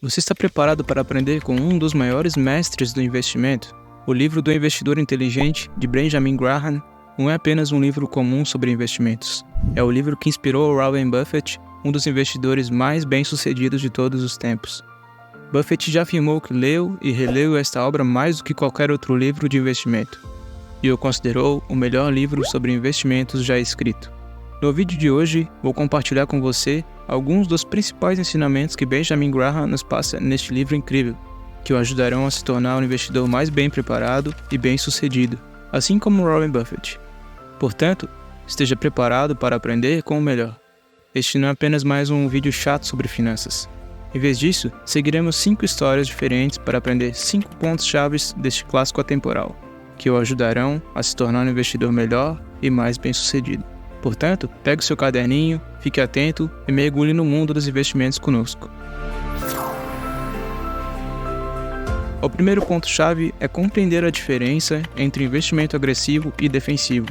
Você está preparado para aprender com um dos maiores mestres do investimento? O livro do Investidor Inteligente, de Benjamin Graham, não é apenas um livro comum sobre investimentos. É o livro que inspirou Warren Buffett, um dos investidores mais bem-sucedidos de todos os tempos. Buffett já afirmou que leu e releu esta obra mais do que qualquer outro livro de investimento, e o considerou o melhor livro sobre investimentos já escrito. No vídeo de hoje, vou compartilhar com você alguns dos principais ensinamentos que Benjamin Graham nos passa neste livro incrível, que o ajudarão a se tornar um investidor mais bem preparado e bem-sucedido, assim como Warren Buffett. Portanto, esteja preparado para aprender com o melhor. Este não é apenas mais um vídeo chato sobre finanças. Em vez disso, seguiremos 5 histórias diferentes para aprender 5 pontos-chave deste clássico atemporal, que o ajudarão a se tornar um investidor melhor e mais bem-sucedido. Portanto, pegue o seu caderninho, fique atento e mergulhe no mundo dos investimentos conosco. O primeiro ponto-chave é compreender a diferença entre investimento agressivo e defensivo.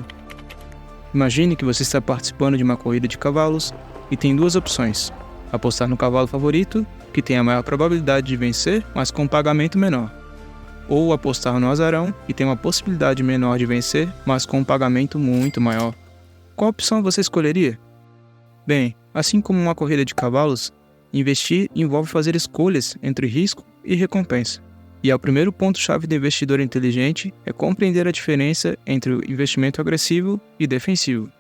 Imagine que você está participando de uma corrida de cavalos e tem 2 opções: apostar no cavalo favorito, que tem a maior probabilidade de vencer, mas com um pagamento menor, ou apostar no azarão, que tem uma possibilidade menor de vencer, mas com um pagamento muito maior. Qual opção você escolheria? Bem, assim como uma corrida de cavalos, investir envolve fazer escolhas entre risco e recompensa. E o primeiro ponto-chave do investidor inteligente é compreender a diferença entre o investimento agressivo e defensivo.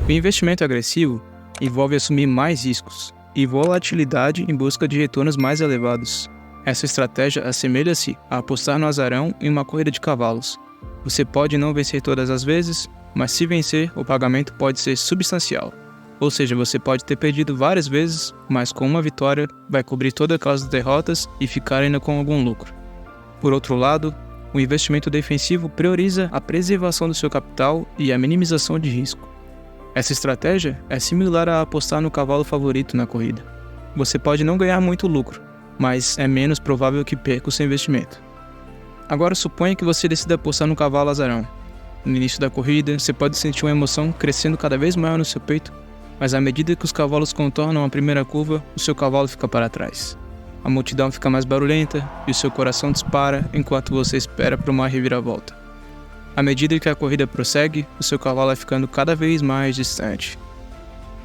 O investimento agressivo envolve assumir mais riscos e volatilidade em busca de retornos mais elevados. Essa estratégia assemelha-se a apostar no azarão em uma corrida de cavalos. Você pode não vencer todas as vezes, mas se vencer, o pagamento pode ser substancial. Ou seja, você pode ter perdido várias vezes, mas com uma vitória vai cobrir todas aquelas derrotas e ficar ainda com algum lucro. Por outro lado, o investimento defensivo prioriza a preservação do seu capital e a minimização de risco. Essa estratégia é similar a apostar no cavalo favorito na corrida. Você pode não ganhar muito lucro, mas é menos provável que perca o seu investimento. Agora suponha que você decida apostar no cavalo azarão. No início da corrida, você pode sentir uma emoção crescendo cada vez maior no seu peito, mas à medida que os cavalos contornam a primeira curva, o seu cavalo fica para trás. A multidão fica mais barulhenta e o seu coração dispara enquanto você espera por uma reviravolta. À medida que a corrida prossegue, o seu cavalo vai ficando cada vez mais distante.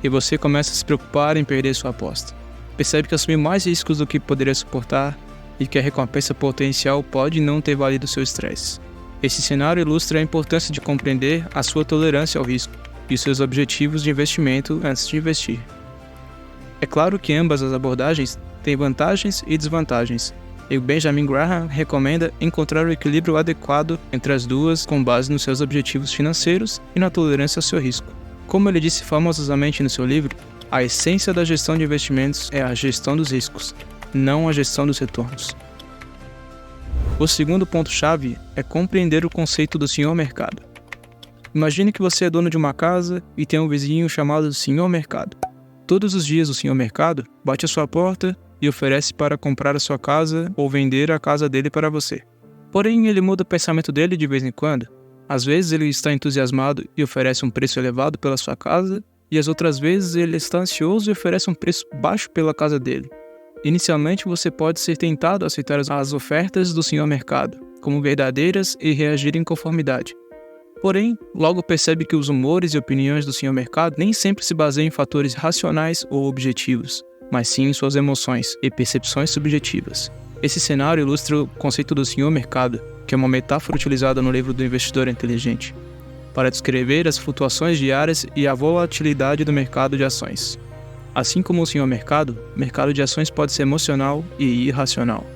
E você começa a se preocupar em perder sua aposta. Percebe que assumiu mais riscos do que poderia suportar e que a recompensa potencial pode não ter valido seu estresse. Esse cenário ilustra a importância de compreender a sua tolerância ao risco e seus objetivos de investimento antes de investir. É claro que ambas as abordagens têm vantagens e desvantagens, e o Benjamin Graham recomenda encontrar o equilíbrio adequado entre as duas com base nos seus objetivos financeiros e na tolerância ao seu risco. Como ele disse famosamente no seu livro, a essência da gestão de investimentos é a gestão dos riscos, não a gestão dos retornos. O segundo ponto-chave é compreender o conceito do senhor mercado. Imagine que você é dono de uma casa e tem um vizinho chamado senhor mercado. Todos os dias o senhor mercado bate à sua porta e oferece para comprar a sua casa ou vender a casa dele para você. Porém, ele muda o pensamento dele de vez em quando. Às vezes ele está entusiasmado e oferece um preço elevado pela sua casa, e as outras vezes ele está ansioso e oferece um preço baixo pela casa dele. Inicialmente, você pode ser tentado a aceitar as ofertas do senhor mercado como verdadeiras e reagir em conformidade. Porém, logo percebe que os humores e opiniões do senhor mercado nem sempre se baseiam em fatores racionais ou objetivos, mas sim em suas emoções e percepções subjetivas. Esse cenário ilustra o conceito do senhor mercado, que é uma metáfora utilizada no livro do Investidor Inteligente, para descrever as flutuações diárias e a volatilidade do mercado de ações. Assim como o senhor mercado, o mercado de ações pode ser emocional e irracional,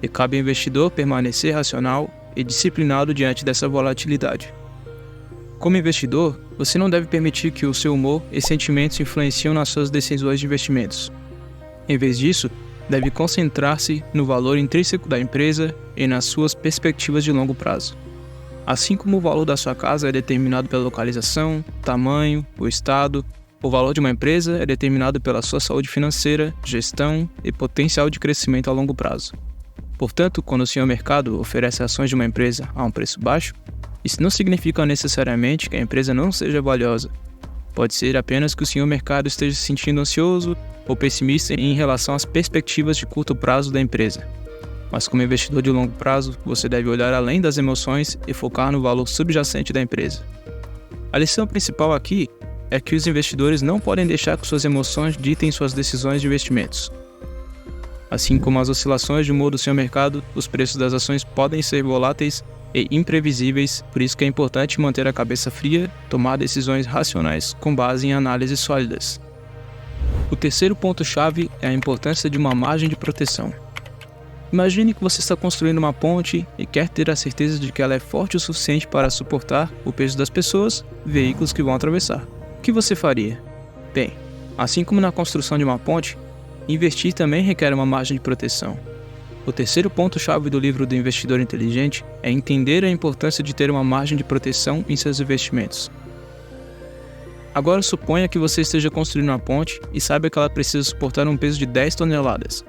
e cabe ao investidor permanecer racional e disciplinado diante dessa volatilidade. Como investidor, você não deve permitir que o seu humor e sentimentos influenciem nas suas decisões de investimentos. Em vez disso, deve concentrar-se no valor intrínseco da empresa e nas suas perspectivas de longo prazo. Assim como o valor da sua casa é determinado pela localização, tamanho, o estado, o valor de uma empresa é determinado pela sua saúde financeira, gestão e potencial de crescimento a longo prazo. Portanto, quando o senhor mercado oferece ações de uma empresa a um preço baixo, isso não significa necessariamente que a empresa não seja valiosa. Pode ser apenas que o senhor mercado esteja se sentindo ansioso ou pessimista em relação às perspectivas de curto prazo da empresa. Mas como investidor de longo prazo, você deve olhar além das emoções e focar no valor subjacente da empresa. A lição principal aqui é que os investidores não podem deixar que suas emoções ditem suas decisões de investimentos. Assim como as oscilações de humor do seu mercado, os preços das ações podem ser voláteis e imprevisíveis, por isso que é importante manter a cabeça fria, tomar decisões racionais com base em análises sólidas. O terceiro ponto-chave é a importância de uma margem de proteção. Imagine que você está construindo uma ponte e quer ter a certeza de que ela é forte o suficiente para suportar o peso das pessoas e veículos que vão atravessar. O que você faria? Bem, assim como na construção de uma ponte, investir também requer uma margem de proteção. O terceiro ponto-chave do livro do Investidor Inteligente é entender a importância de ter uma margem de proteção em seus investimentos. Agora suponha que você esteja construindo uma ponte e saiba que ela precisa suportar um peso de 10 toneladas.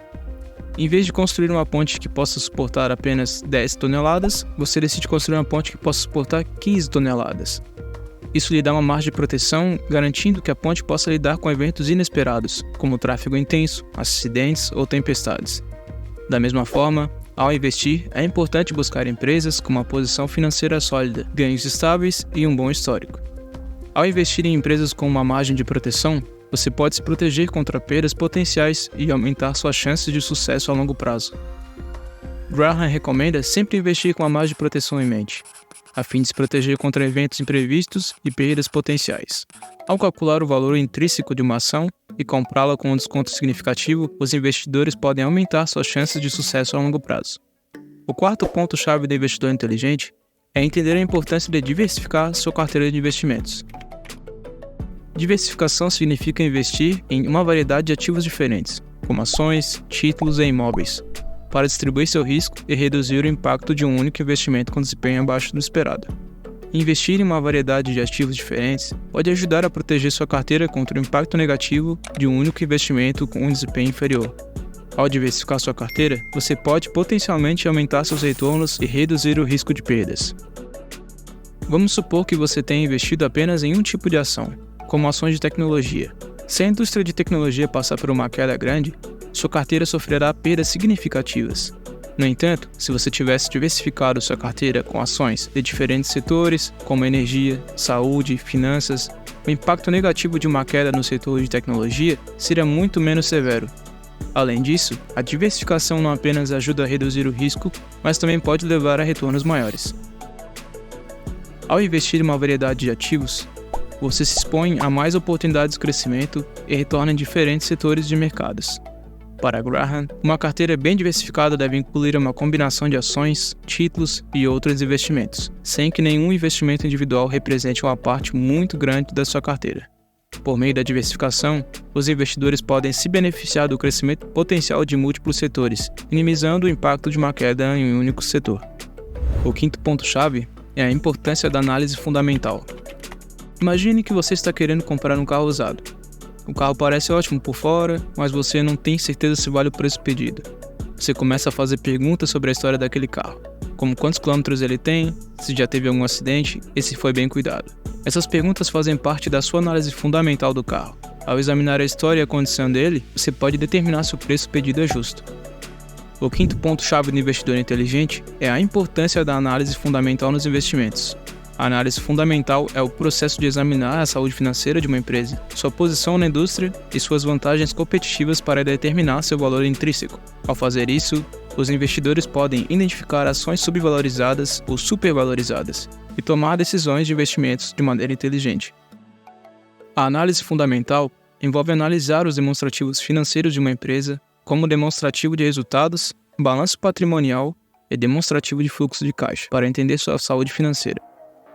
Em vez de construir uma ponte que possa suportar apenas 10 toneladas, você decide construir uma ponte que possa suportar 15 toneladas. Isso lhe dá uma margem de proteção, garantindo que a ponte possa lidar com eventos inesperados, como tráfego intenso, acidentes ou tempestades. Da mesma forma, ao investir, é importante buscar empresas com uma posição financeira sólida, ganhos estáveis e um bom histórico. Ao investir em empresas com uma margem de proteção, você pode se proteger contra perdas potenciais e aumentar suas chances de sucesso a longo prazo. Graham recomenda sempre investir com a margem de proteção em mente, a fim de se proteger contra eventos imprevistos e perdas potenciais. Ao calcular o valor intrínseco de uma ação e comprá-la com um desconto significativo, os investidores podem aumentar suas chances de sucesso a longo prazo. O quarto ponto-chave do investidor inteligente é entender a importância de diversificar sua carteira de investimentos. Diversificação significa investir em uma variedade de ativos diferentes, como ações, títulos e imóveis, para distribuir seu risco e reduzir o impacto de um único investimento com desempenho abaixo do esperado. Investir em uma variedade de ativos diferentes pode ajudar a proteger sua carteira contra o impacto negativo de um único investimento com um desempenho inferior. Ao diversificar sua carteira, você pode potencialmente aumentar seus retornos e reduzir o risco de perdas. Vamos supor que você tenha investido apenas em um tipo de ação, como ações de tecnologia. Se a indústria de tecnologia passar por uma queda grande, sua carteira sofrerá perdas significativas. No entanto, se você tivesse diversificado sua carteira com ações de diferentes setores, como energia, saúde, finanças, o impacto negativo de uma queda no setor de tecnologia seria muito menos severo. Além disso, a diversificação não apenas ajuda a reduzir o risco, mas também pode levar a retornos maiores. Ao investir em uma variedade de ativos, você se expõe a mais oportunidades de crescimento e retorna em diferentes setores de mercados. Para Graham, uma carteira bem diversificada deve incluir uma combinação de ações, títulos e outros investimentos, sem que nenhum investimento individual represente uma parte muito grande da sua carteira. Por meio da diversificação, os investidores podem se beneficiar do crescimento potencial de múltiplos setores, minimizando o impacto de uma queda em um único setor. O quinto ponto-chave é a importância da análise fundamental. Imagine que você está querendo comprar um carro usado. O carro parece ótimo por fora, mas você não tem certeza se vale o preço pedido. Você começa a fazer perguntas sobre a história daquele carro, como quantos quilômetros ele tem, se já teve algum acidente e se foi bem cuidado. Essas perguntas fazem parte da sua análise fundamental do carro. Ao examinar a história e a condição dele, você pode determinar se o preço pedido é justo. O quinto ponto-chave do investidor inteligente é a importância da análise fundamental nos investimentos. A análise fundamental é o processo de examinar a saúde financeira de uma empresa, sua posição na indústria e suas vantagens competitivas para determinar seu valor intrínseco. Ao fazer isso, os investidores podem identificar ações subvalorizadas ou supervalorizadas e tomar decisões de investimentos de maneira inteligente. A análise fundamental envolve analisar os demonstrativos financeiros de uma empresa, como demonstrativo de resultados, balanço patrimonial e demonstrativo de fluxo de caixa, para entender sua saúde financeira.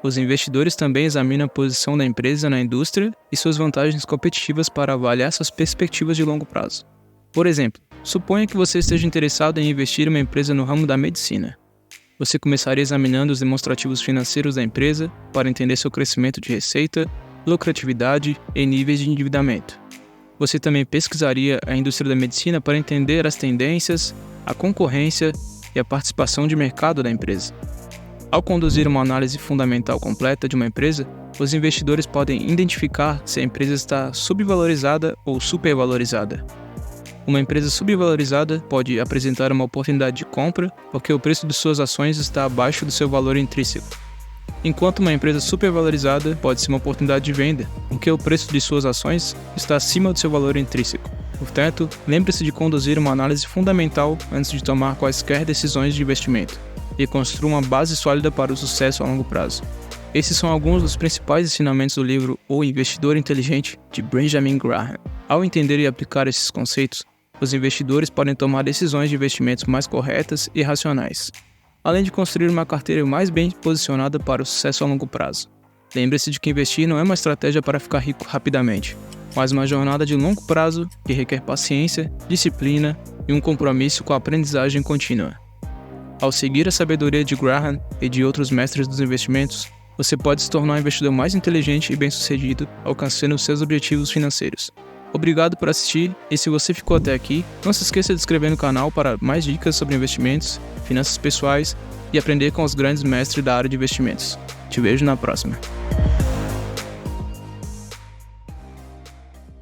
Os investidores também examinam a posição da empresa na indústria e suas vantagens competitivas para avaliar suas perspectivas de longo prazo. Por exemplo, suponha que você esteja interessado em investir em uma empresa no ramo da medicina. Você começaria examinando os demonstrativos financeiros da empresa para entender seu crescimento de receita, lucratividade e níveis de endividamento. Você também pesquisaria a indústria da medicina para entender as tendências, a concorrência e a participação de mercado da empresa. Ao conduzir uma análise fundamental completa de uma empresa, os investidores podem identificar se a empresa está subvalorizada ou supervalorizada. Uma empresa subvalorizada pode apresentar uma oportunidade de compra porque o preço de suas ações está abaixo do seu valor intrínseco, enquanto uma empresa supervalorizada pode ser uma oportunidade de venda porque o preço de suas ações está acima do seu valor intrínseco. Portanto, lembre-se de conduzir uma análise fundamental antes de tomar quaisquer decisões de investimento e construa uma base sólida para o sucesso a longo prazo. Esses são alguns dos principais ensinamentos do livro O Investidor Inteligente, de Benjamin Graham. Ao entender e aplicar esses conceitos, os investidores podem tomar decisões de investimentos mais corretas e racionais, além de construir uma carteira mais bem posicionada para o sucesso a longo prazo. Lembre-se de que investir não é uma estratégia para ficar rico rapidamente, mas uma jornada de longo prazo que requer paciência, disciplina e um compromisso com a aprendizagem contínua. Ao seguir a sabedoria de Graham e de outros mestres dos investimentos, você pode se tornar um investidor mais inteligente e bem-sucedido, alcançando seus objetivos financeiros. Obrigado por assistir, e se você ficou até aqui, não se esqueça de se inscrever no canal para mais dicas sobre investimentos, finanças pessoais e aprender com os grandes mestres da área de investimentos. Te vejo na próxima.